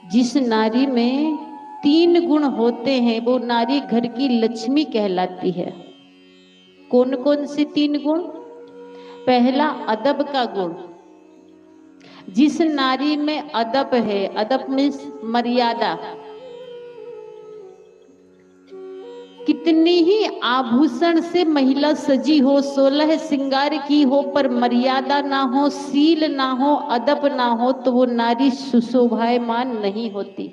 जिस नारी में 3 गुण होते हैं वो नारी घर की लक्ष्मी कहलाती है। कौन कौन से 3 गुण? पहला अदब का गुण। जिस नारी में अदब है, अदब मीन्स मर्यादा, कितनी ही आभूषण से महिला सजी हो, 16 श्रृंगार की हो, पर मर्यादा ना हो, सील ना हो, अदब ना हो, तो वो नारी सुशोभायमान नहीं होती।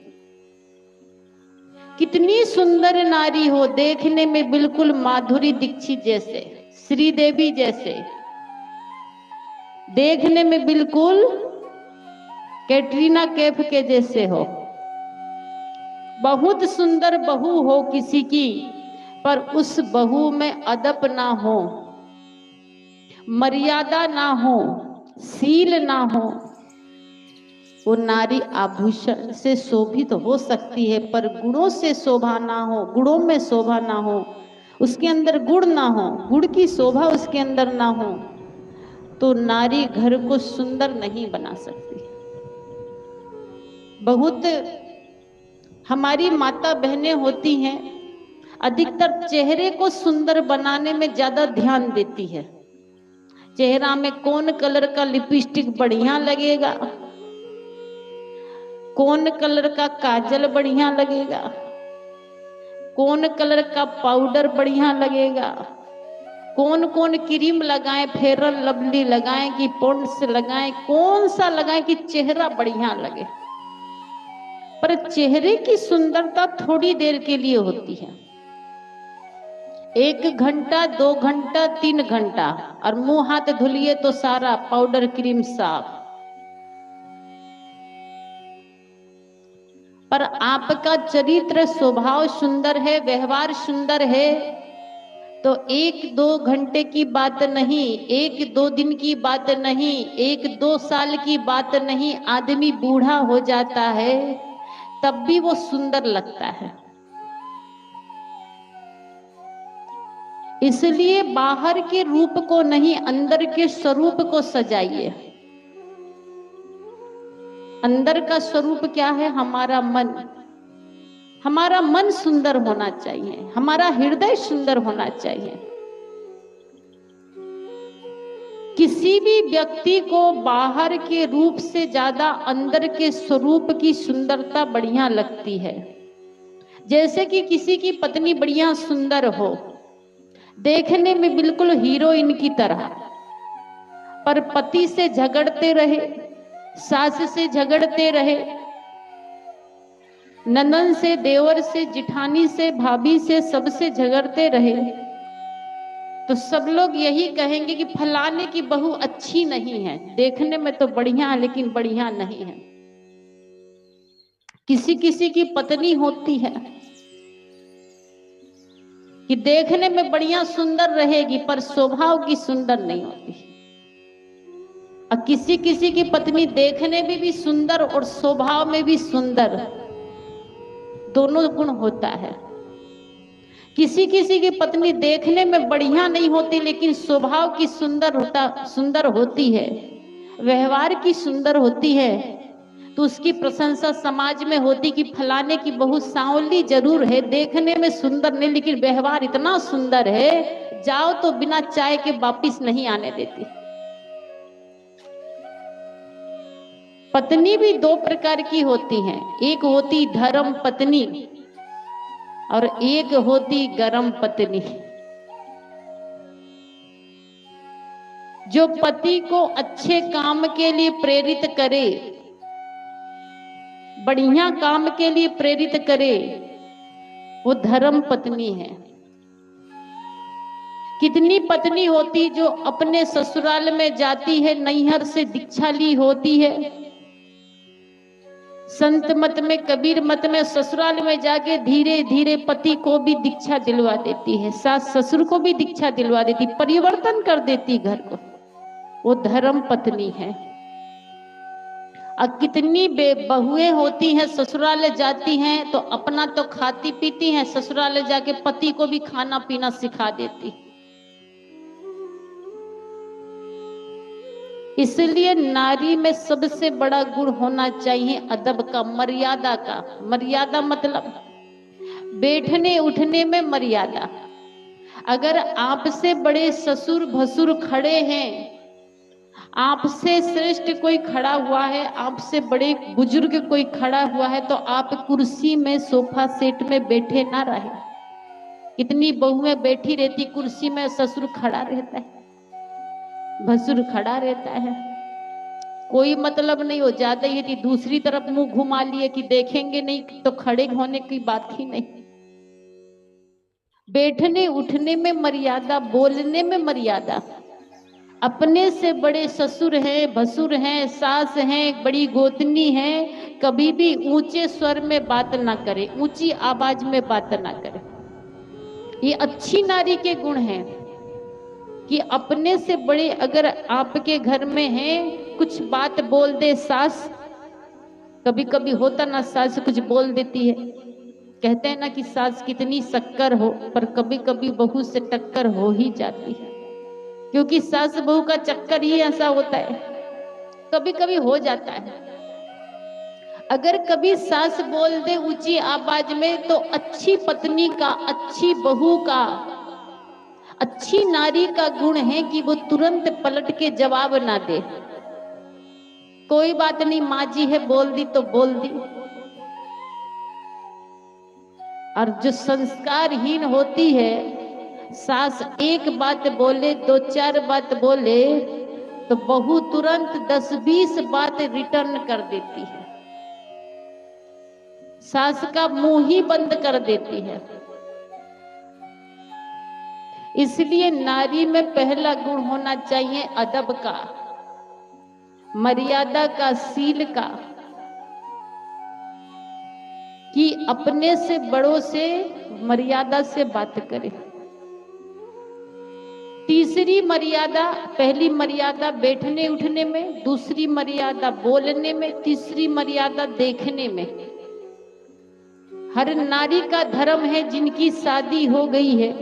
कितनी सुंदर नारी हो, देखने में बिल्कुल माधुरी दीक्षित जैसे, श्रीदेवी जैसे, देखने में बिल्कुल कैटरीना कैफ के जैसे हो, बहुत सुंदर बहू हो किसी की, पर उस बहू में अदब ना हो, मर्यादा ना हो, सील ना हो, वो नारी आभूषण से शोभित हो सकती है पर गुणों से शोभा ना हो, गुणों में शोभा ना हो, उसके अंदर गुण ना हो, गुण की शोभा उसके अंदर ना हो, तो नारी घर को सुंदर नहीं बना सकती। बहुत हमारी माता बहनें होती हैं, अधिकतर चेहरे को सुंदर बनाने में ज्यादा ध्यान देती है। चेहरा में कौन कलर का लिपस्टिक बढ़िया लगेगा, कौन कलर का काजल बढ़िया लगेगा, कौन कलर का पाउडर बढ़िया लगेगा, कौन कौन क्रीम लगाएं, फेयर लवली लगाएं कि पॉन्ड्स लगाएं, कौन सा लगाएं कि चेहरा बढ़िया लगे। पर चेहरे की सुंदरता थोड़ी देर के लिए होती है, 1 घंटा 2 घंटा 3 घंटा, और मुंह हाथ धुलिए तो सारा पाउडर क्रीम साफ। पर आपका चरित्र स्वभाव सुंदर है, व्यवहार सुंदर है, तो 1-2 घंटे की बात नहीं, 1-2 दिन की बात नहीं, 1-2 साल की बात नहीं, आदमी बूढ़ा हो जाता है तब भी वो सुंदर लगता है। इसलिए बाहर के रूप को नहीं, अंदर के स्वरूप को सजाइए। अंदर का स्वरूप क्या है? हमारा मन। हमारा मन सुंदर होना चाहिए, हमारा हृदय सुंदर होना चाहिए। किसी भी व्यक्ति को बाहर के रूप से ज्यादा अंदर के स्वरूप की सुंदरता बढ़िया लगती है। जैसे कि किसी की पत्नी बढ़िया सुंदर हो, देखने में बिल्कुल हीरोइन की तरह, पर पति से झगड़ते रहे, सास से झगड़ते रहे, ननद से, देवर से, जिठानी से, भाभी से, सबसे झगड़ते रहे, तो सब लोग यही कहेंगे कि फलाने की बहू अच्छी नहीं है, देखने में तो बढ़िया है लेकिन बढ़िया नहीं है। किसी किसी की पत्नी होती है कि देखने में बढ़िया सुंदर रहेगी पर स्वभाव की सुंदर नहीं होती, और किसी किसी की पत्नी देखने में भी सुंदर और स्वभाव में भी सुंदर, दोनों गुण होता है। किसी किसी की पत्नी देखने में बढ़िया नहीं होती लेकिन स्वभाव की सुंदर होती है, व्यवहार की सुंदर होती है, तो उसकी प्रशंसा समाज में होती कि फलाने की बहू सांवली जरूर है, देखने में सुंदर नहीं लेकिन व्यवहार इतना सुंदर है, जाओ तो बिना चाय के वापिस नहीं आने देती। पत्नी भी 2 प्रकार की होती हैं, एक होती धर्म पत्नी और एक होती गरम पत्नी। जो पति को अच्छे काम के लिए प्रेरित करे, बढ़िया काम के लिए प्रेरित करे, वो धर्म पत्नी है। कितनी पत्नी होती जो अपने ससुराल में जाती है, नैहर से दीक्षा ली होती है, संत मत में, कबीर मत में, ससुराल में जाके धीरे धीरे पति को भी दीक्षा दिलवा देती है, सास ससुर को भी दीक्षा दिलवा देती, परिवर्तन कर देती घर को, वो धर्म पत्नी है। और कितनी बहुएं होती हैं, ससुराल जाती हैं तो अपना तो खाती पीती हैं, ससुराल जाके पति को भी खाना पीना सिखा देती। इसलिए नारी में सबसे बड़ा गुण होना चाहिए अदब का, मर्यादा का। मर्यादा मतलब बैठने उठने में मर्यादा। अगर आपसे बड़े ससुर भसुर खड़े हैं, आपसे श्रेष्ठ कोई खड़ा हुआ है, आपसे बड़े बुजुर्ग कोई खड़ा हुआ है, तो आप कुर्सी में सोफा सेट में बैठे ना रहे। कितनी बहुएं बैठी रहती कुर्सी में, ससुर खड़ा रहता है, भसुर खड़ा रहता है, कोई मतलब नहीं हो जाता। यदि दूसरी तरफ मुंह घुमा लिए कि देखेंगे नहीं, तो खड़े होने की बात ही नहीं। बैठने उठने में मर्यादा, बोलने में मर्यादा। अपने से बड़े ससुर हैं, भसुर हैं, सास हैं, बड़ी गोतनी हैं, कभी भी ऊंचे स्वर में बात ना करे, ऊंची आवाज में बात ना करे। ये अच्छी नारी के गुण हैं कि अपने से बड़े अगर आपके घर में हैं, कुछ बात बोल दे सास, कभी कभी होता ना, सास कुछ बोल देती है, कहते हैं ना कि सास कितनी शक्कर हो, पर कभी कभी बहू से टक्कर हो ही जाती है, क्योंकि सास बहू का चक्कर ही ऐसा होता है, कभी कभी हो जाता है। अगर कभी सास बोल दे ऊंची आवाज में, तो अच्छी पत्नी का, अच्छी बहू का, अच्छी नारी का गुण है कि वो तुरंत पलट के जवाब ना दे। कोई बात नहीं, माँ जी है, बोल दी तो बोल दी। और जो संस्कारहीन होती है, सास एक बात बोले, दो चार बात बोले, तो बहू तुरंत 10-20 बात रिटर्न कर देती है, सास का मुंह ही बंद कर देती है। इसलिए नारी में पहला गुण होना चाहिए अदब का, मर्यादा का, सील का, कि अपने से बड़ों से मर्यादा से बात करे। तीसरी मर्यादा, पहली मर्यादा बैठने उठने में, दूसरी मर्यादा बोलने में, तीसरी मर्यादा देखने में। हर नारी का धर्म है, जिनकी शादी हो गई है,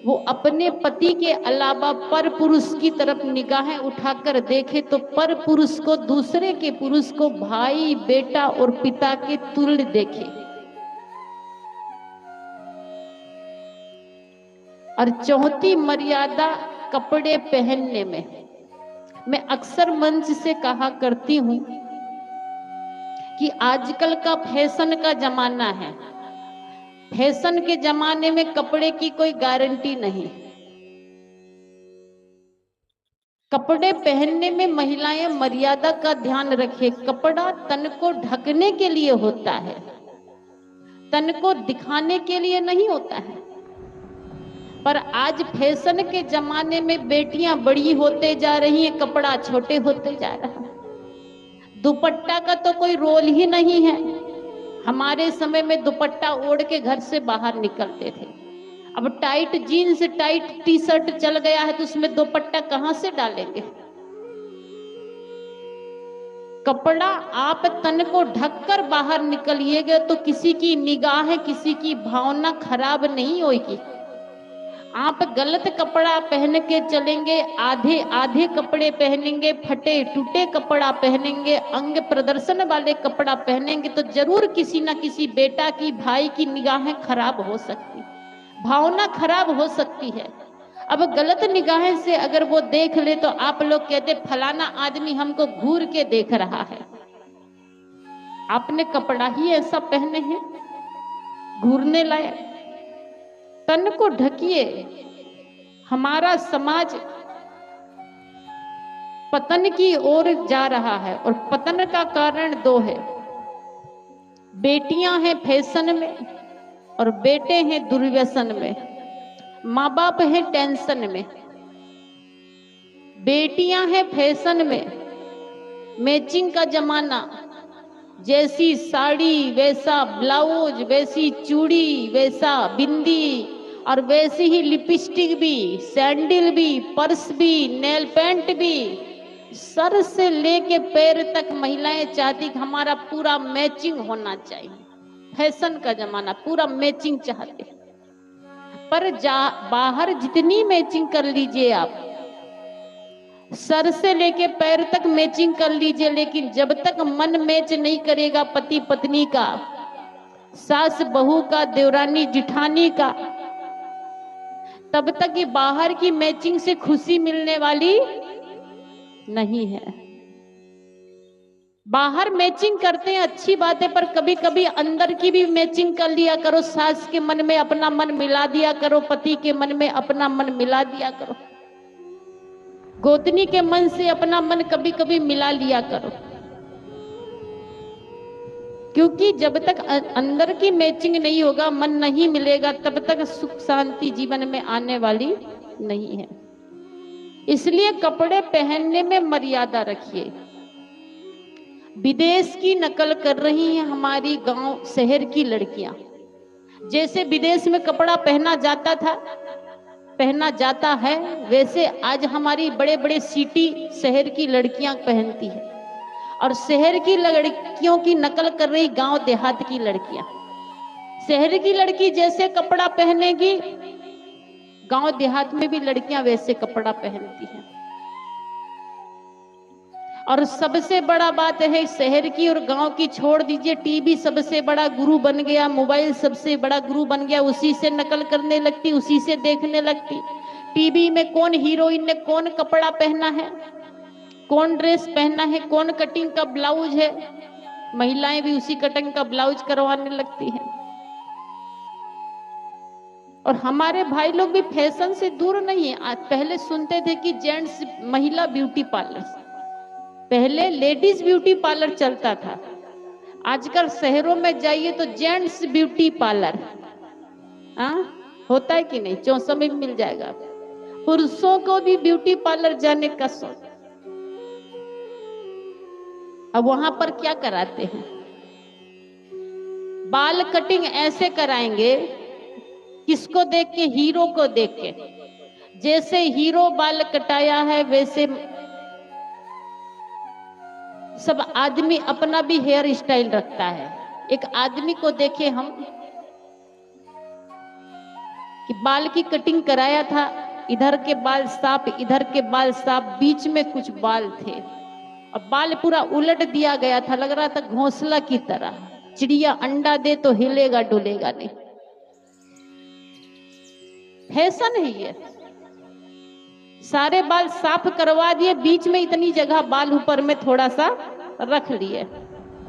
वो अपने पति के अलावा पर पुरुष की तरफ निगाहें उठाकर देखे तो पर पुरुष को, दूसरे के पुरुष को भाई, बेटा और पिता के तुल्य देखे। और चौथी मर्यादा कपड़े पहनने में। मैं अक्सर मंच से कहा करती हूं कि आजकल का फैशन का जमाना है, फैशन के जमाने में कपड़े की कोई गारंटी नहीं। कपड़े पहनने में महिलाएं मर्यादा का ध्यान रखें। कपड़ा तन को ढकने के लिए होता है, तन को दिखाने के लिए नहीं होता है। पर आज फैशन के जमाने में बेटियां बड़ी होते जा रही हैं, कपड़ा छोटे होते जा रहा है। दुपट्टा का तो कोई रोल ही नहीं है। हमारे समय में दुपट्टा ओढ़ के घर से बाहर निकलते थे। अब tight jeans, tight T-shirt चल गया है, तो उसमें दुपट्टा कहां से डालेंगे। कपड़ा आप तन को ढककर बाहर निकलिएगा तो किसी की निगाह, किसी की भावना खराब नहीं होगी। आप गलत कपड़ा पहन के चलेंगे, आधे आधे कपड़े पहनेंगे, फटे टूटे कपड़ा पहनेंगे, अंग प्रदर्शन वाले कपड़ा पहनेंगे, तो जरूर किसी ना किसी बेटा की, भाई की निगाहें खराब हो सकती, भावना खराब हो सकती है। अब गलत निगाहें से अगर वो देख ले तो आप लोग कहते फलाना आदमी हमको घूर के देख रहा है। आपने कपड़ा ही ऐसा पहने हैं घूरने लायक। तन को ढकिए। हमारा समाज पतन की ओर जा रहा है, और पतन का कारण दो है। बेटियां हैं फैशन में और बेटे हैं दुर्व्यसन में। माँ बाप हैं टेंशन में। बेटियां हैं फैशन में, मैचिंग का जमाना, जैसी साड़ी वैसा ब्लाउज, वैसी चूड़ी वैसा बिंदी, और वैसी ही लिपस्टिक भी, सैंडल भी, पर्स भी, नेल पेंट भी, सर से लेके पैर तक महिलाएं चाहती कि हमारा पूरा मैचिंग होना चाहिए। फैशन का जमाना, पूरा मैचिंग चाहते। पर बाहर जितनी मैचिंग कर लीजिए आप, सर से लेके पैर तक मैचिंग कर लीजिए, लेकिन जब तक मन मैच नहीं करेगा पति पत्नी का, सास बहू का, देवरानी जिठानी का, तब तक ये बाहर की मैचिंग से खुशी मिलने वाली नहीं है। बाहर मैचिंग करते हैं अच्छी बात है, पर कभी कभी अंदर की भी मैचिंग कर लिया करो। सास के मन में अपना मन मिला दिया करो, पति के मन में अपना मन मिला दिया करो, गोतनी के मन से अपना मन कभी कभी मिला लिया करो। क्योंकि जब तक अंदर की मैचिंग नहीं होगा, मन नहीं मिलेगा, तब तक सुख शांति जीवन में आने वाली नहीं है। इसलिए कपड़े पहनने में मर्यादा रखिए। विदेश की नकल कर रही हैं हमारी गांव शहर की लड़कियां। जैसे विदेश में कपड़ा पहना जाता था, पहना जाता है, वैसे आज हमारी बड़े बड़े सिटी शहर की लड़कियां पहनती है। और शहर की लड़कियों की नकल कर रही गांव देहात की लड़कियां। शहर की लड़की जैसे कपड़ा पहनेगी, गांव देहात में भी लड़कियां वैसे कपड़ा पहनती हैं। और सबसे बड़ा बात है, शहर की और गांव की छोड़ दीजिए, टीवी सबसे बड़ा गुरु बन गया, मोबाइल सबसे बड़ा गुरु बन गया। उसी से नकल करने लगती, उसी से देखने लगती। टीवी में कौन हीरोइन ने कौन कपड़ा पहना है, कौन ड्रेस पहना है, कौन कटिंग का ब्लाउज है, महिलाएं भी उसी कटिंग का ब्लाउज करवाने लगती हैं। और हमारे भाई लोग भी फैशन से दूर नहीं है। आज पहले सुनते थे कि जेंट्स महिला ब्यूटी पार्लर, पहले लेडीज ब्यूटी पार्लर चलता था। आजकल शहरों में जाइए तो जेंट्स ब्यूटी पार्लर होता है कि नहीं, चौसा में भी मिल जाएगा। पुरुषों को भी ब्यूटी पार्लर जाने का शौक। अब वहां पर क्या कराते हैं, बाल कटिंग ऐसे कराएंगे, किसको देख के, हीरो को देख के। जैसे हीरो बाल कटाया है वैसे सब आदमी अपना भी हेयर स्टाइल रखता है। एक आदमी को देखे हम कि बाल की कटिंग कराया था, इधर के बाल साफ, इधर के बाल साफ, बीच में कुछ बाल थे और बाल पूरा उलट दिया गया था। लग रहा था घोंसला की तरह, चिड़िया अंडा दे तो हिलेगा डुलेगा नहीं। फैशन है ये। सारे बाल साफ करवा दिए, बीच में इतनी जगह बाल ऊपर में थोड़ा सा रख लिए।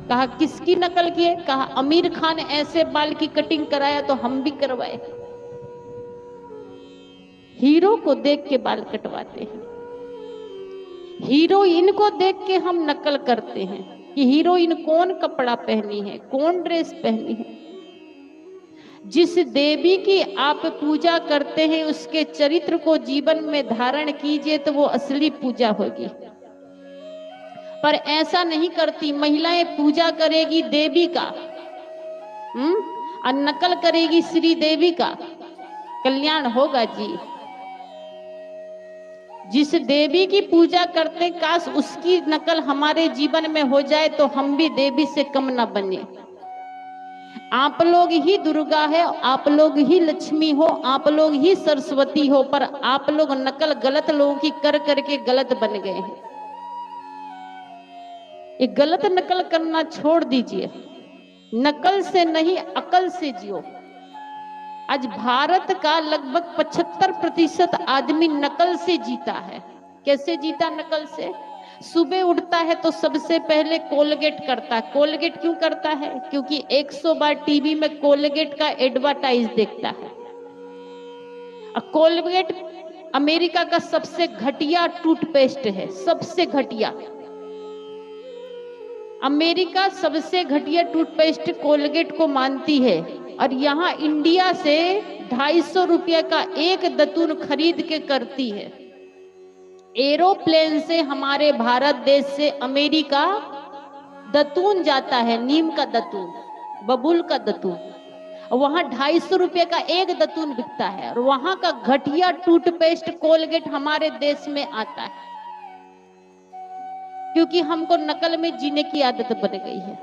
कहा किसकी नकल किए, कहा आमिर खान ऐसे बाल की कटिंग कराया तो हम भी करवाए। हीरो को देख के बाल कटवाते हैं, हीरोइन को देख के हम नकल करते हैं कि हीरोइन कौन कपड़ा पहनी है, कौन ड्रेस पहनी है। जिस देवी की आप पूजा करते हैं उसके चरित्र को जीवन में धारण कीजिए तो वो असली पूजा होगी। पर ऐसा नहीं करती महिलाएं। पूजा करेगी देवी का और नकल करेगी श्री देवी का, कल्याण होगा जी। जिस देवी की पूजा करते, काश उसकी नकल हमारे जीवन में हो जाए तो हम भी देवी से कम न बने। आप लोग ही दुर्गा है, आप लोग ही लक्ष्मी हो, आप लोग ही सरस्वती हो, पर आप लोग नकल गलत लोगों की कर करके गलत बन गए हैं। ये गलत नकल करना छोड़ दीजिए। नकल से नहीं, अकल से जियो। आज भारत का लगभग 75% आदमी नकल से जीता है। कैसे जीता नकल से? सुबह उठता है तो सबसे पहले कोलगेट करता है। कोलगेट क्यों करता है? क्योंकि 100 बार टीवी में कोलगेट का एडवर्टाइज देखता है। और कोलगेट अमेरिका का सबसे घटिया टूथपेस्ट है, सबसे घटिया। अमेरिका सबसे घटिया टूथपेस्ट कोलगेट को मानती है और यहाँ इंडिया से 250 रुपये का एक दतून खरीद के करती है। एरोप्लेन से हमारे भारत देश से अमेरिका दतून जाता है, नीम का दतून, बबूल का दतून, वहां 250 रुपये का एक दतून बिकता है। और वहां का घटिया टूथपेस्ट कोलगेट हमारे देश में आता है, क्योंकि हमको नकल में जीने की आदत बन गई है।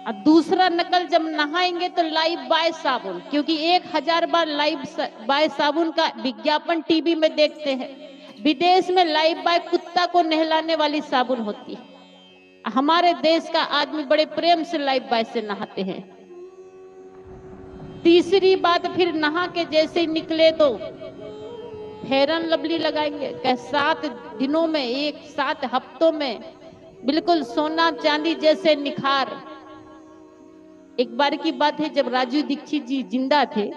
और दूसरा नकल, जब नहाएंगे तो लाइफ बॉय साबुन, क्योंकि 1000 बार लाइफ बॉय साबुन का विज्ञापन टीवी में देखते हैं। विदेश में लाइफ बॉय कुत्ता को नहलाने वाली साबुन होती है। हमारे देश का आदमी बड़े प्रेम से लाइफ बॉय से नहाते हैं। तीसरी बात, फिर नहा के जैसे ही निकले तो फेयर एंड लवली लगाएंगे। 7 दिनों में, 7 हफ्तों में बिल्कुल सोना चांदी जैसे निखार। एक बार की बात है, जब राजू दीक्षित जी जिंदा थे,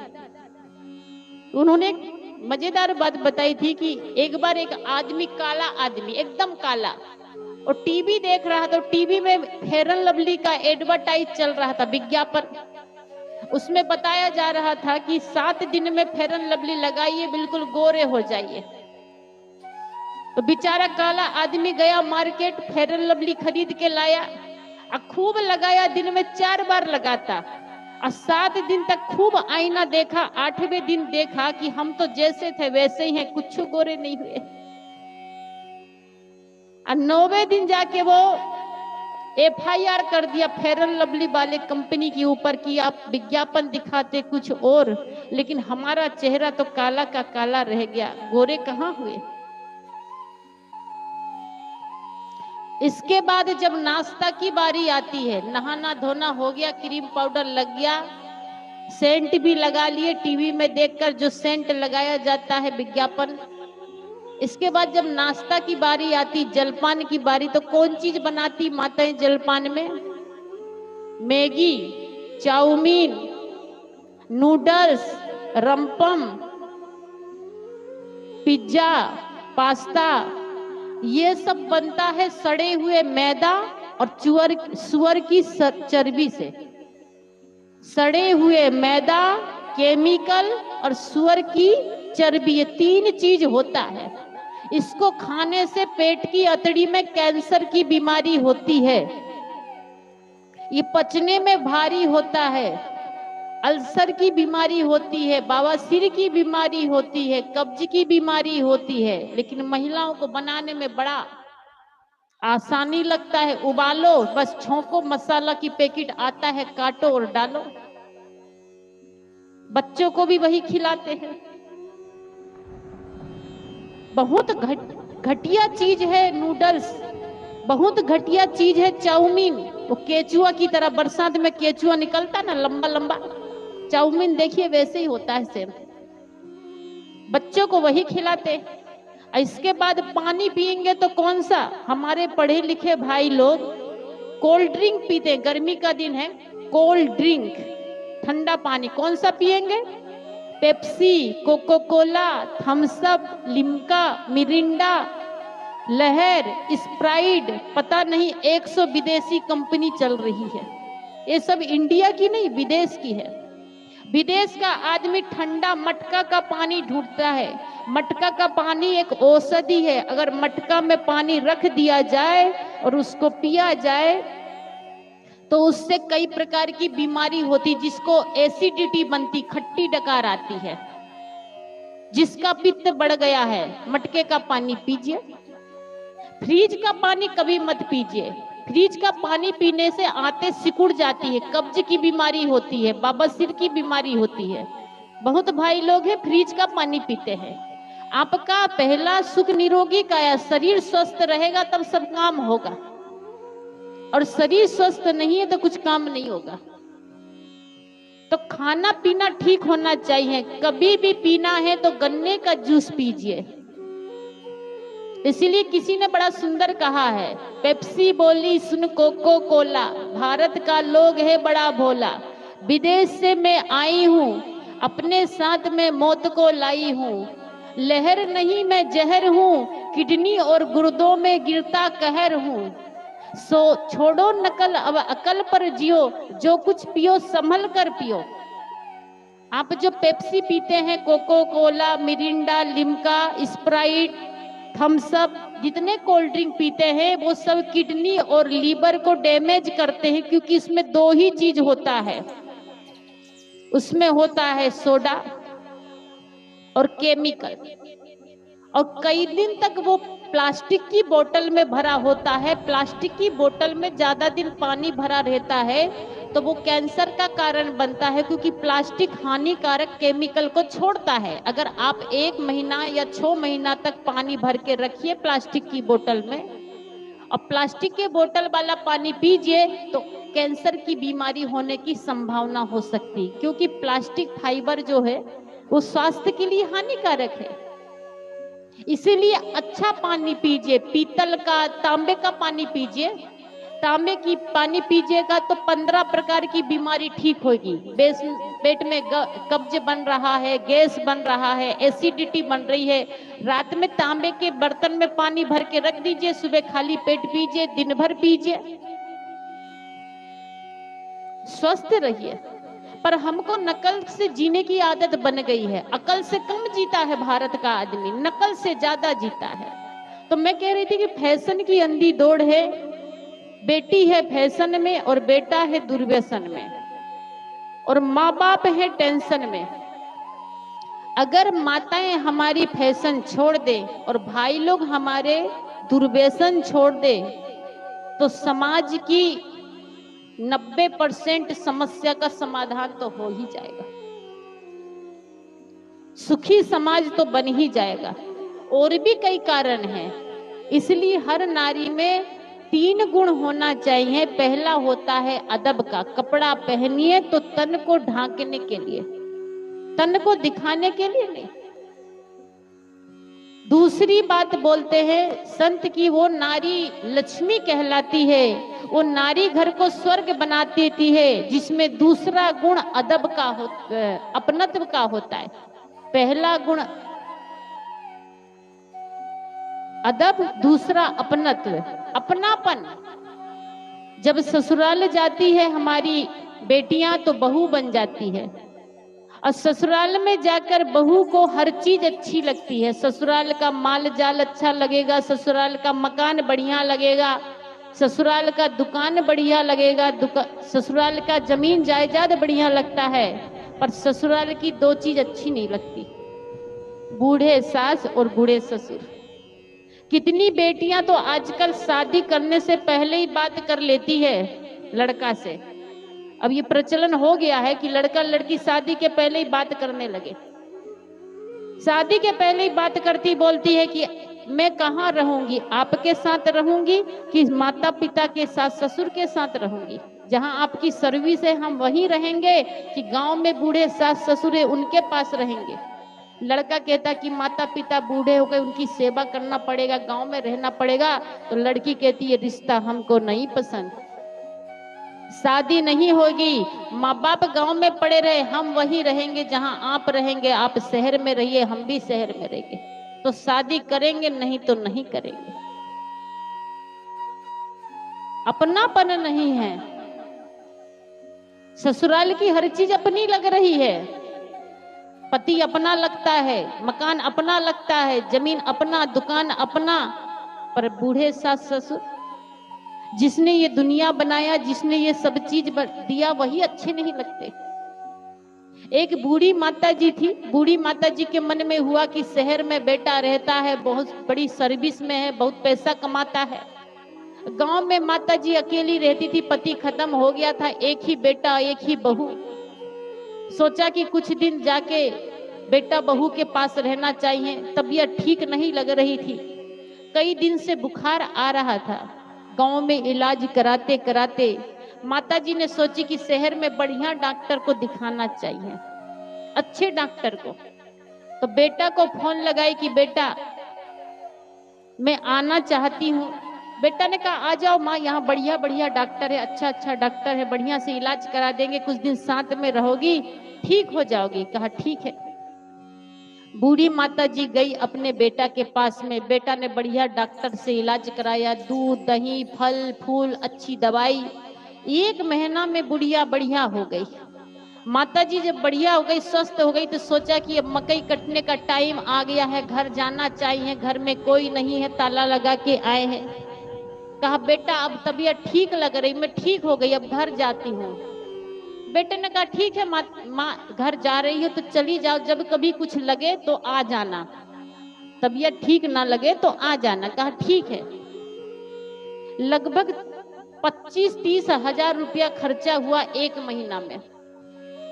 उन्होंने मजेदार बात बताई थी कि एक बार एक आदमी, काला आदमी, एकदम काला, और टीवी देख रहा था। तो टीवी में फेयर एंड लवली का एडवर्टाइज चल रहा था, विज्ञापन। उसमें बताया जा रहा था कि 7 दिन में फेयर एंड लवली लगाइए, बिल्कुल गोरे हो जाइए। तो बेचारा काला आदमी गया मार्केट, फेयर एंड लवली खरीद के लाया और खूब लगाया। दिन में 4 बार लगाता और 7 दिन तक खूब आईना देखा। 8वें दिन देखा कि हम तो जैसे थे वैसे ही हैं, कुछ गोरे नहीं हुए। और 9वें दिन जाके वो FIR कर दिया फेयर एंड लवली वाले कंपनी के ऊपर कि आप विज्ञापन दिखाते कुछ और, लेकिन हमारा चेहरा तो काला का काला रह गया, गोरे कहाँ हुए। इसके बाद जब नाश्ता की बारी आती है, नहाना धोना हो गया, क्रीम पाउडर लग गया, सेंट भी लगा लिए, टीवी में देखकर जो सेंट लगाया जाता है विज्ञापन। इसके बाद जब नाश्ता की बारी आती, जलपान की बारी, तो कौन चीज बनाती माताएं जलपान में? मैगी, चाउमीन, नूडल्स, रमपम, पिज्जा, पास्ता, ये सब बनता है सड़े हुए मैदा और सुअर की चर्बी से। सड़े हुए मैदा, केमिकल और सुअर की चर्बी, ये 3 चीज होता है। इसको खाने से पेट की अतड़ी में कैंसर की बीमारी होती है। ये पचने में भारी होता है, अल्सर की बीमारी होती है, बवासीर की बीमारी होती है, कब्ज की बीमारी होती है। लेकिन महिलाओं को बनाने में बड़ा आसानी लगता है। उबालो, बस छोंको, मसाला की पैकेट आता है, काटो और डालो। बच्चों को भी वही खिलाते हैं। बहुत घटिया चीज है नूडल्स, बहुत घटिया चीज है चाउमीन। वो केचुआ की तरह, बरसात में केचुआ निकलता ना लंबा लंबा, चाउमीन देखिए वैसे ही होता है सेम। बच्चों को वही खिलाते। इसके बाद पानी पिएंगे तो कौन सा? हमारे पढ़े लिखे भाई लोग कोल्ड ड्रिंक पीते। गर्मी का दिन है, कोल्ड ड्रिंक, ठंडा पानी कौन सा पिएंगे? Pepsi, Coca Cola, Thums Up, Limca, Mirinda, Lehar, Sprite, पता नहीं 100 विदेशी कंपनी चल रही है। ये सब इंडिया की नहीं, विदेश की है। विदेश का आदमी ठंडा मटका का पानी ढूंढता है। मटका का पानी एक औषधि है। अगर मटका में पानी रख दिया जाए और उसको पिया जाए तो उससे कई प्रकार की बीमारी होती, जिसको एसिडिटी बनती, खट्टी डकार आती है। जिसका पित्त बढ़ गया है, मटके का पानी पीजिए। फ्रिज का पानी कभी मत पीजिए। फ्रिज का पानी पीने से आंतें सिकुड़ जाती है, कब्ज की बीमारी होती है, बवासीर की बीमारी होती है। बहुत भाई लोग हैं फ्रिज का पानी पीते हैं। आपका पहला सुख निरोगी काया, शरीर स्वस्थ रहेगा तब सब काम होगा, और शरीर स्वस्थ नहीं है तो कुछ काम नहीं होगा। तो खाना पीना ठीक होना चाहिए। कभी भी पीना है तो गन्ने का जूस पीजिए। इसीलिए किसी ने बड़ा सुंदर कहा है, पेप्सी बोली सुन कोको कोला, भारत का लोग है बड़ा भोला। विदेश से मैं आई हूँ, अपने साथ में मौत को लाई हूँ। लहर नहीं मैं जहर हूँ, किडनी और गुर्दों में गिरता कहर हूँ। सो छोड़ो नकल, अब अकल पर जियो, जो कुछ पियो संभल कर पियो। आप जो पेप्सी पीते हैं, Coca Cola, Mirinda, Limca, Sprite, Thums Up, जितने कोल्ड ड्रिंक पीते हैं वो सब किडनी और लीवर को डैमेज करते हैं, क्योंकि इसमें 2 ही चीज होता है। उसमें होता है सोडा और केमिकल, और कई दिन तक वो प्लास्टिक की बोतल में भरा होता है। प्लास्टिक की बोतल में ज्यादा दिन पानी भरा रहता है तो वो कैंसर का कारण बनता है, क्योंकि प्लास्टिक हानिकारक केमिकल को छोड़ता है। अगर आप 1 महीना या 6 महीना तक पानी भर के रखिए प्लास्टिक की बोतल में, और प्लास्टिक के बोतल वाला पानी पीजिए, तो कैंसर की बीमारी होने की संभावना हो सकती, क्योंकि प्लास्टिक फाइबर जो है वो स्वास्थ्य के लिए हानिकारक है। इसीलिए अच्छा पानी पीजिए, पीतल का, तांबे का पानी पीजिए। तांबे की पानी पीजिएगा तो 15 प्रकार की बीमारी ठीक होगी। पेट में कब्ज बन रहा है, गैस बन रहा है, एसिडिटी बन रही है, रात में तांबे के बर्तन में पानी भर के रख दीजिए, सुबह खाली पेट पीजिए, दिन भर पीजिए, स्वस्थ रहिए। पर हमको नकल से जीने की आदत बन गई है। अकल से कम जीता है भारत का आदमी, नकल से ज्यादा जीता है। तो मैं कह रही थी कि फैशन की अंधी दौड़ है, बेटी है फैशन में और बेटा है दुर्व्यसन में, और माँ बाप है टेंशन में। अगर माताएं हमारी फैशन छोड़ दे और भाई लोग हमारे दुर्व्यसन छोड़ दे, तो समाज की 90% समस्या का समाधान तो हो ही जाएगा, सुखी समाज तो बन ही जाएगा। और भी कई कारण हैं, इसलिए हर नारी में 3 गुण होना चाहिए। पहला होता है अदब का, कपड़ा पहनिए तो तन को ढांकने के लिए, तन को दिखाने के लिए नहीं। दूसरी बात बोलते हैं संत की, वो नारी लक्ष्मी कहलाती है, वो नारी घर को स्वर्ग बना देती है, जिसमें दूसरा गुण अदब का अपनत्व का होता है। पहला गुण अदब, दूसरा अपनत्व, अपनापन। जब ससुराल जाती है हमारी बेटियां तो बहू बन जाती है, और ससुराल में जाकर बहू को हर चीज अच्छी लगती है। ससुराल का माल जाल अच्छा लगेगा, ससुराल का मकान बढ़िया लगेगा, ससुराल का दुकान बढ़िया लगेगा, ससुराल का जमीन जायदाद बढ़िया लगता है। पर ससुराल की 2 चीज अच्छी नहीं लगती, बूढ़े सास और बूढ़े ससुर। कितनी बेटियां तो आजकल शादी करने से पहले ही बात कर लेती है लड़का से। अब ये प्रचलन हो गया है कि लड़का लड़की शादी के पहले ही बात करने लगे। शादी के पहले ही बात करती बोलती है कि मैं कहाँ रहूंगी, आपके साथ रहूंगी कि माता पिता के साथ, ससुर के साथ रहूंगी, जहां आपकी सर्विस है हम वहीं रहेंगे, कि गांव में बूढ़े सास ससुर है उनके पास रहेंगे। लड़का कहता कि माता पिता बूढ़े हो गए, उनकी सेवा करना पड़ेगा, गांव में रहना पड़ेगा। तो लड़की कहती है रिश्ता हमको नहीं पसंद, शादी नहीं होगी, माँ बाप गांव में पड़े रहे, हम वहीं रहेंगे जहां आप रहेंगे, आप शहर में रहिए, हम भी शहर में रहेंगे। तो शादी करेंगे, नहीं तो नहीं करेंगे। अपनापन नहीं है। ससुराल की हर चीज अपनी लग रही है, पति अपना लगता है, मकान अपना लगता है, जमीन अपना, दुकान अपना, पर बूढ़े सास ससुर, जिसने ये दुनिया बनाया, जिसने ये सब चीज दिया, वही अच्छे नहीं लगते। एक बूढ़ी माता जी थी, बूढ़ी माता जी के मन में हुआ कि शहर में बेटा रहता है, बहुत बड़ी सर्विस में है, बहुत पैसा कमाता है। गांव में माता जी अकेली रहती थी, पति खत्म हो गया था, एक ही बेटा एक ही बहू। सोचा कि कुछ दिन जाके बेटा बहू के पास रहना चाहिए। तबीयत ठीक नहीं लग रही थी, कई दिन से बुखार आ रहा था। गांव में इलाज कराते कराते माताजी ने सोची कि शहर में बढ़िया डॉक्टर को दिखाना चाहिए, अच्छे डॉक्टर को। तो बेटा को फोन लगाई कि बेटा मैं आना चाहती हूँ। बेटा ने कहा आ जाओ माँ, यहाँ बढ़िया बढ़िया डॉक्टर है, अच्छा अच्छा डॉक्टर है, बढ़िया से इलाज करा देंगे, कुछ दिन साथ में रहोगी, ठीक हो जाओगी। कहा ठीक है। बूढ़ी माता जी गई अपने बेटा के पास में, बेटा ने बढ़िया डॉक्टर से इलाज कराया, दूध दही फल फूल अच्छी दवाई, 1 महीना में बुढ़िया बढ़िया हो गई। माता जी जब बढ़िया हो गई, स्वस्थ हो गई, तो सोचा कि अब मकई कटने का टाइम आ गया है, घर जाना चाहिए, घर में कोई नहीं है, ताला लगा के आए हैं। कहा बेटा अब तबीयत ठीक लग रही, मैं ठीक हो गई, अब घर जाती हूँ। बेटे ने कहा ठीक है माँ घर जा रही हो तो चली जाओ, जब कभी कुछ लगे तो आ जाना, तबीयत ठीक ना लगे तो आ जाना। कहा ठीक है। लगभग 25-30 हजार रुपया खर्चा हुआ एक महीना में,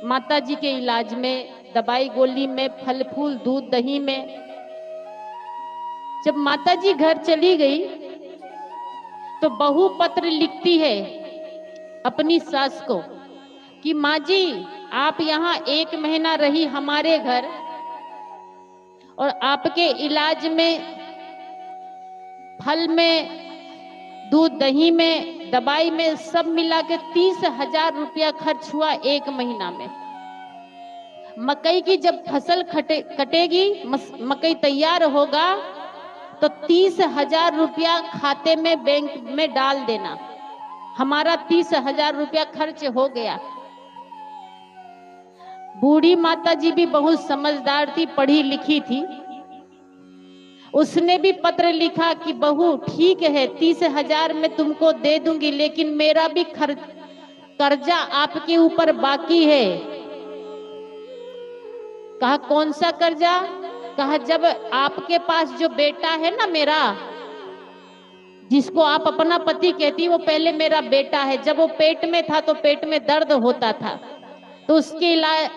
माता जी के इलाज में, दवाई गोली में, फल फूल दूध दही में। जब माता जी घर चली गई तो बहू पत्र लिखती है अपनी सास को कि माँ जी आप यहाँ एक महीना रही हमारे घर और आपके इलाज में, फल में, दूध दही में, दवाई में सब मिला के 30 हजार रुपया खर्च हुआ एक महीना में। मकई की जब फसल कटेगी, मकई तैयार होगा तो 30 हजार रुपया खाते में बैंक में डाल देना। हमारा 30 हजार रुपया खर्च हो गया। बूढ़ी माता जी भी बहुत समझदार थी, पढ़ी लिखी थी। उसने भी पत्र लिखा कि बहू ठीक है 30 हजार मैं तुमको दे दूंगी, लेकिन मेरा भी कर्जा आपके ऊपर बाकी है। कहा कौन सा कर्जा? कहा जब आपके पास जो बेटा है ना मेरा, जिसको आप अपना पति कहती, वो पहले मेरा बेटा है। जब वो पेट में था तो पेट में दर्द होता था, तो उसके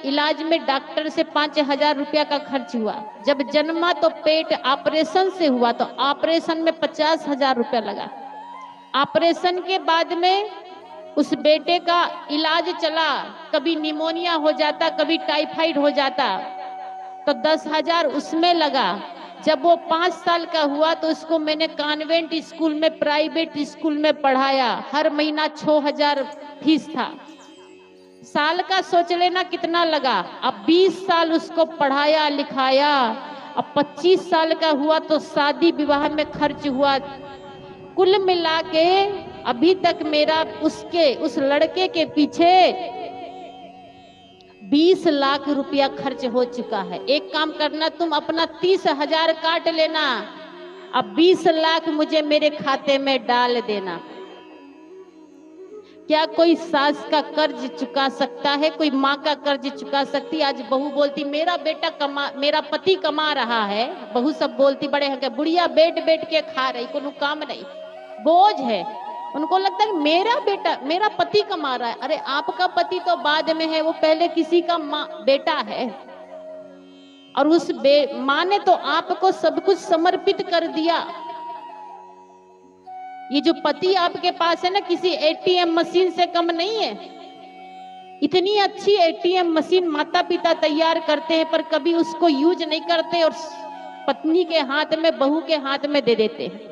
इलाज में डॉक्टर से 5 हजार रुपया का खर्च हुआ। जब जन्मा तो पेट ऑपरेशन से हुआ, तो ऑपरेशन में 50 हजार रुपया लगा। ऑपरेशन के बाद में उस बेटे का इलाज चला, कभी निमोनिया हो जाता, कभी टाइफाइड हो जाता, तो 10 हजार उसमें लगा। जब वो 5 साल का हुआ तो उसको मैंने कॉन्वेंट स्कूल में, प्राइवेट स्कूल में पढ़ाया। हर महीना 6 हजार फीस था। साल का सोच लेना कितना लगा। अब 20 साल उसको पढ़ाया लिखाया। अब 25 साल का हुआ तो शादी विवाह में खर्च हुआ। कुल मिला के अभी तक मेरा उस लड़के के पीछे 20 लाख रुपया खर्च हो चुका है। एक काम करना, तुम अपना 30 हजार काट लेना, अब 20 लाख मुझे मेरे खाते में डाल देना। क्या कोई सास का कर्ज चुका सकता है? कोई माँ का कर्ज चुका सकती? आज बहू बोलती मेरा पति कमा रहा है। बहू सब बोलती बड़े हैं, बुढ़िया बैठ बैठ के खा रही, कोनो काम नहीं, बोझ है। उनको लगता है मेरा पति कमा रहा है। अरे आपका पति तो बाद में है, वो पहले किसी का बेटा है। और उस माँ ने तो आपको सब कुछ समर्पित कर दिया। ये जो पति आपके पास है ना, किसी एटीएम मशीन से कम नहीं है। इतनी अच्छी एटीएम मशीन माता पिता तैयार करते हैं, पर कभी उसको यूज नहीं करते और पत्नी के हाथ में, बहू के हाथ में दे देते हैं।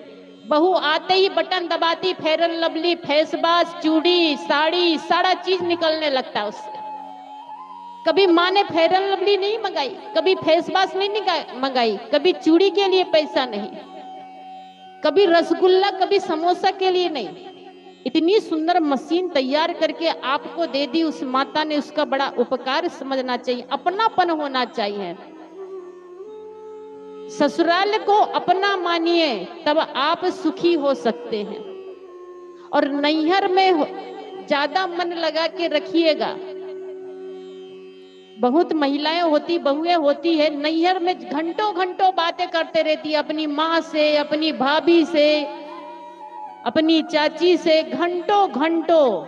बहू आते ही बटन दबाती, fair and lovely, face wash, चूड़ी, साड़ी, सारा चीज निकलने लगता है उससे। कभी माँ ने फेयर एंड लवली नहीं मंगाई, कभी फेस वॉश नहीं मंगाई, कभी चूड़ी के लिए पैसा नहीं, कभी रसगुल्ला, कभी समोसा के लिए नहीं। इतनी सुंदर मशीन तैयार करके आपको दे दी उस माता ने, उसका बड़ा उपकार समझना चाहिए, अपनापन होना चाहिए। ससुराल को अपना मानिए, तब आप सुखी हो सकते हैं। और नैहर में ज्यादा मन लगा के रखिएगा। बहुत महिलाएं होती, बहुएं होती है, नैहर में घंटों घंटों बातें करते रहती है अपनी माँ से, अपनी भाभी से, अपनी चाची से, घंटों घंटों।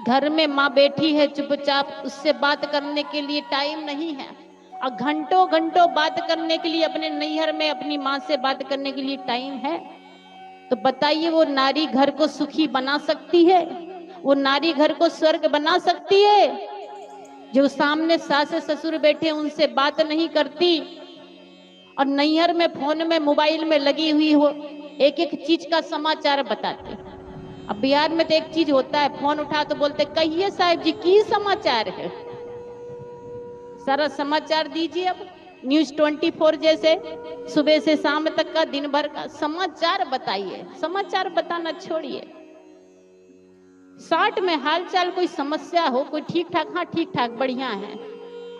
घर में माँ बैठी है चुपचाप, उससे बात करने के लिए टाइम नहीं है। और घंटों घंटों बात करने के लिए अपने नैहर में अपनी माँ से बात करने के लिए टाइम है? तो बताइए, वो नारी घर को सुखी बना सकती है? वो नारी घर को स्वर्ग बना सकती है? जो सामने सास ससुर बैठे उनसे बात नहीं करती और नैहर में फोन में, मोबाइल में लगी हुई हो, एक एक चीज का समाचार बताती। अब बिहार में तो एक चीज होता है, फोन उठा तो बोलते कहिए साहब जी की समाचार है, सारा समाचार दीजिए। अब न्यूज 24 जैसे सुबह से शाम तक का, दिन भर का समाचार बताइए। समाचार बताना छोड़िए, शॉर्ट में हालचाल, कोई समस्या हो, कोई ठीक ठाक, हाँ ठीक ठाक बढ़िया है,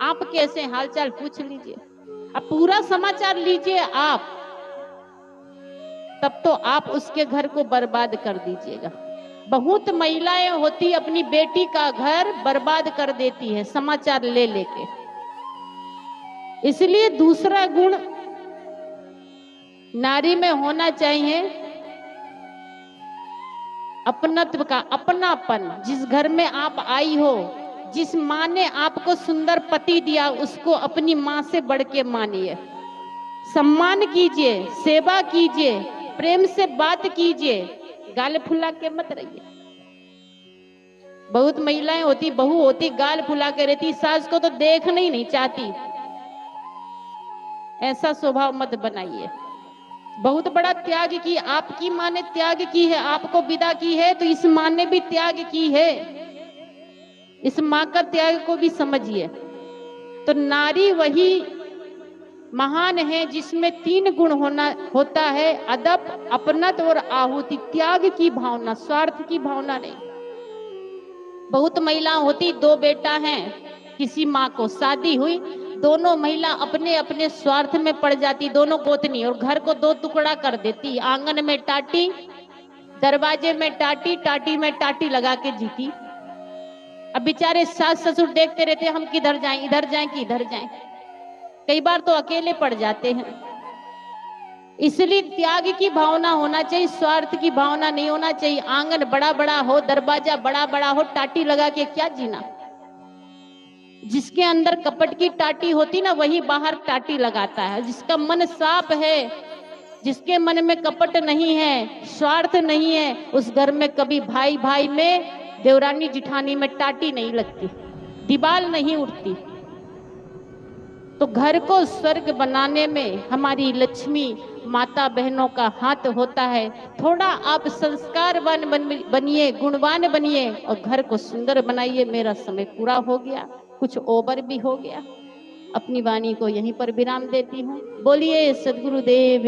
आप कैसे, हालचाल पूछ लीजिए। अब पूरा समाचार लीजिए आप, तब तो आप उसके घर को बर्बाद कर दीजिएगा। बहुत महिलाएं होती अपनी बेटी का घर बर्बाद कर देती है समाचार ले लेके। इसलिए दूसरा गुण नारी में होना चाहिए अपनत्व का अपनापन। जिस घर में आप आई हो, जिस माँ ने आपको सुंदर पति दिया, उसको अपनी माँ से बढ़ के मानिए। सम्मान कीजिए, सेवा कीजिए, प्रेम से बात कीजिए, गाल फुला के मत रहिए। बहुत महिलाएं होती, बहू होती, गाल फुला के रहती, सास को तो देखना ही नहीं चाहती। ऐसा स्वभाव मत बनाइए। बहुत बड़ा त्याग की, आपकी माँ ने त्याग की है, आपको विदा की है, तो इस माँ ने भी त्याग की है। इस माँ का त्याग को भी समझिए। तो नारी वही महान है जिसमें 3 गुण होता है: अदब, अपनत और आहुति। त्याग की भावना, स्वार्थ की भावना नहीं। बहुत महिला होती, 2 बेटा हैं, किसी माँ को शादी हुई, दोनों महिला अपने अपने स्वार्थ में पड़ जाती, दोनों गोतनी, और घर को 2 टुकड़ा कर देती। आंगन में टाटी, दरवाजे में टाटी, टाटी में टाटी लगा के जीती। अब बेचारे सास ससुर देखते रहते, हम किधर जाएं, इधर जाएं कि इधर जाएं। कई बार तो अकेले पड़ जाते हैं। इसलिए त्याग की भावना होना चाहिए, स्वार्थ की भावना नहीं होना चाहिए। आंगन बड़ा बड़ा हो, दरवाजा बड़ा बड़ा हो, टाटी लगा के क्या जीना। जिसके अंदर कपट की टाटी होती ना, वही बाहर टाटी लगाता है। जिसका मन साफ है, जिसके मन में कपट नहीं है, स्वार्थ नहीं है, उस घर में कभी भाई भाई में, देवरानी जिठानी में टाटी नहीं लगती, दीवार नहीं उठती। तो घर को स्वर्ग बनाने में हमारी लक्ष्मी माता बहनों का हाथ होता है। थोड़ा आप संस्कारवान बनिए, गुणवान बनिए और घर को सुंदर बनाइए। मेरा समय पूरा हो गया, कुछ ओवर भी हो गया। अपनी वाणी को यहीं पर विराम देती हूँ। बोलिए सद्गुरुदेव।